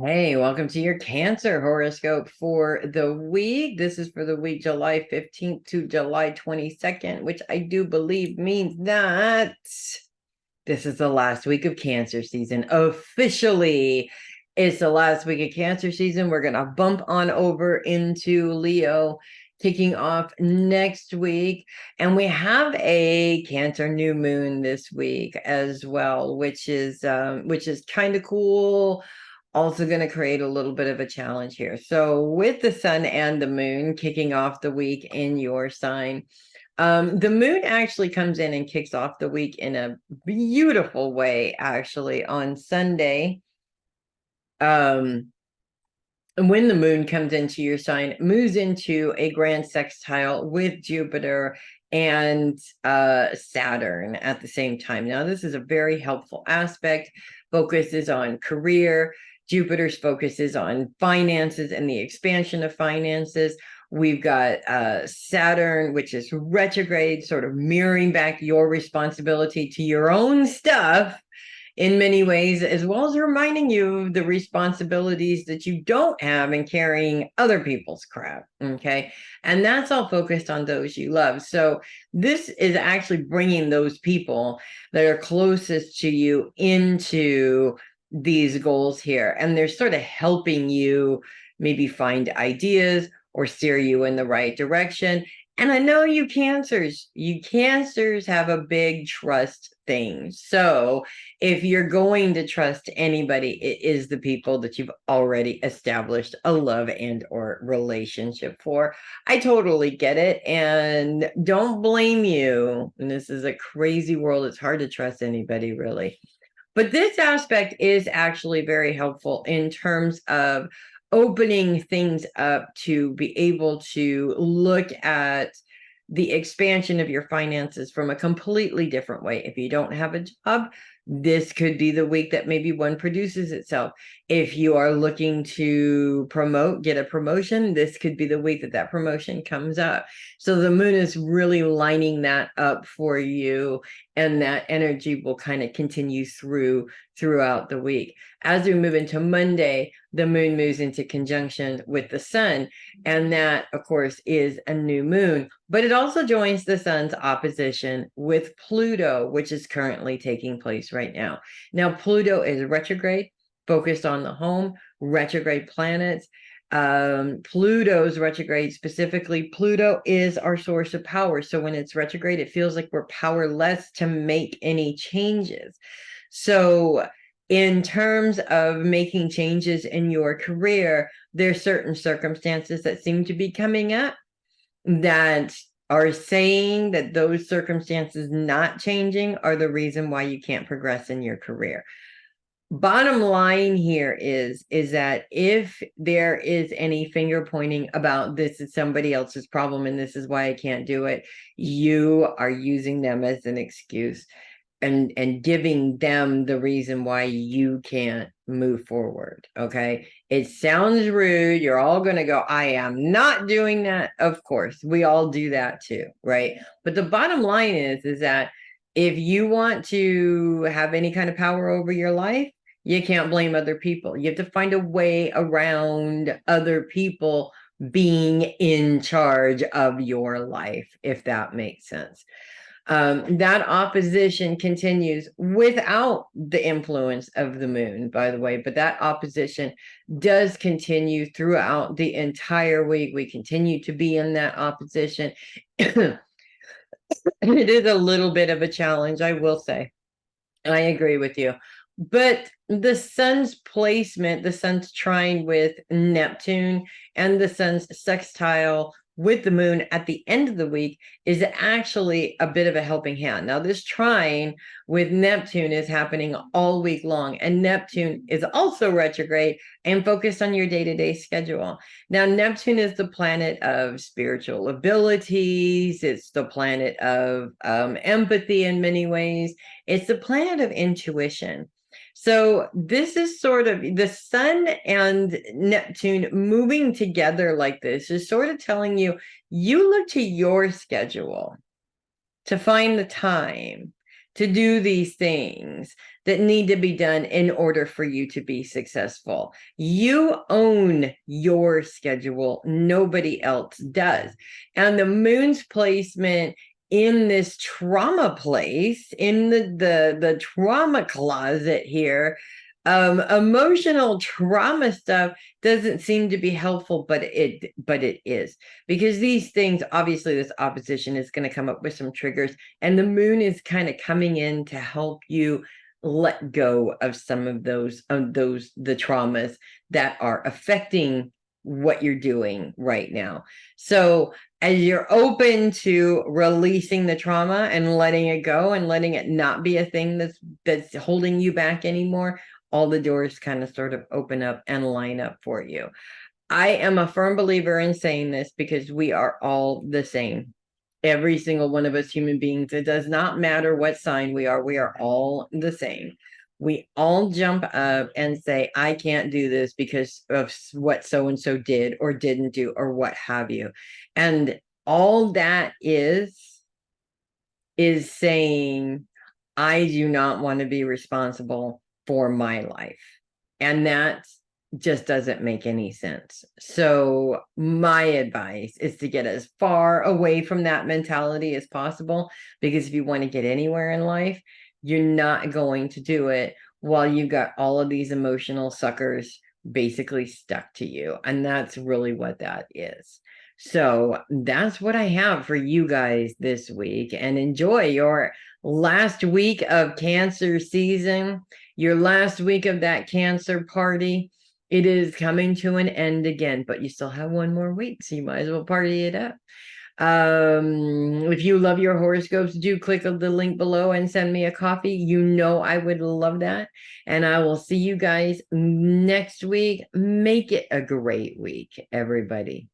Hey, welcome to your Cancer horoscope for the week. This is for the week July 15th to July 22nd, which I do believe means that this is the last week of Cancer season. Officially, it's the last week of Cancer season. We're going to bump on over into Leo, kicking off next week. And we have a Cancer new moon this week as well, which is kind of cool, also going to create a little bit of a challenge here. So with the sun and the moon kicking off the week in your sign, the moon actually comes in and kicks off the week in a beautiful way, actually, on Sunday. Um, and when the moon comes into your sign, it moves into a grand sextile with Jupiter and Saturn at the same time. Now, this is a very helpful aspect, focuses on career. Jupiter's focus is on finances and the expansion of finances. We've got Saturn, which is retrograde, sort of mirroring back your responsibility to your own stuff in many ways, as well as reminding you of the responsibilities that you don't have in carrying other people's crap. Okay. And that's all focused on those you love. So this is actually bringing those people that are closest to you into these goals here. And they're sort of helping you maybe find ideas or steer you in the right direction. And I know you cancers have a big trust thing. So if you're going to trust anybody, it is the people that you've already established a love and or relationship for. I totally get it and don't blame you. And this is a crazy world. It's hard to trust anybody, really. But this aspect is actually very helpful in terms of opening things up to be able to look at the expansion of your finances from a completely different way. If you don't have a job, this could be the week that maybe one produces itself. If you are looking to get a promotion, this could be the week that that promotion comes up. So the moon is really lining that up for you, and that energy will kind of continue throughout the week. As we move into Monday, the moon moves into conjunction with the sun, and that, of course, is a new moon, but it also joins the sun's opposition with Pluto, which is currently taking place right now. Now, Pluto is retrograde, focused on the home, retrograde planets. Pluto's retrograde, specifically, Pluto is our source of power. So when it's retrograde, it feels like we're powerless to make any changes. So in terms of making changes in your career, there's certain circumstances that seem to be coming up that are saying that those circumstances not changing are the reason why you can't progress in your career. Bottom line here is that if there is any finger pointing about this is somebody else's problem and this is why I can't do it, you are using them as an excuse and giving them the reason why you can't move forward. Okay, it sounds rude. You're all going to go, I am not doing that. Of course, we all do that too, right? But the bottom line is that if you want to have any kind of power over your life, you can't blame other people. You have to find a way around other people being in charge of your life, if that makes sense. That opposition continues without the influence of the moon, by the way, but that opposition does continue throughout the entire week. We continue to be in that opposition. It is a little bit of a challenge, I will say. I agree with you. But the sun's placement, the sun's trine with Neptune, and the sun's sextile with the moon at the end of the week is actually a bit of a helping hand. Now, this trine with Neptune is happening all week long, and Neptune is also retrograde and focused on your day-to-day schedule. Now, Neptune is the planet of spiritual abilities. It's the planet of empathy in many ways. It's the planet of intuition. So this is sort of the sun and Neptune moving together like this is sort of telling you, you look to your schedule to find the time to do these things that need to be done in order for you to be successful. You own your schedule. Nobody else does. And the moon's placement in this trauma place, in the trauma closet here, emotional trauma stuff doesn't seem to be helpful, but it is, because these things, obviously this opposition is going to come up with some triggers, and the moon is kind of coming in to help you let go of some of the traumas that are affecting what you're doing right now. So as you're open to releasing the trauma and letting it go and letting it not be a thing that's holding you back anymore, all the doors kind of sort of open up and line up for you. I am a firm believer in saying this because we are all the same. Every single one of us human beings, it does not matter what sign we are all the same. We all jump up and say, I can't do this because of what so-and-so did or didn't do or what have you. And all that is saying, I do not want to be responsible for my life. And that just doesn't make any sense. So my advice is to get as far away from that mentality as possible, because if you want to get anywhere in life, you're not going to do it while you've got all of these emotional suckers basically stuck to you. And that's really what that is. So that's what I have for you guys this week, and enjoy your last week of Cancer season, your last week of that Cancer party. It is coming to an end again, but you still have one more week, so you might as well party it up. If you love your horoscopes, do click on the link below and send me a coffee. You know I would love that. And I will see you guys next week. Make it a great week, everybody.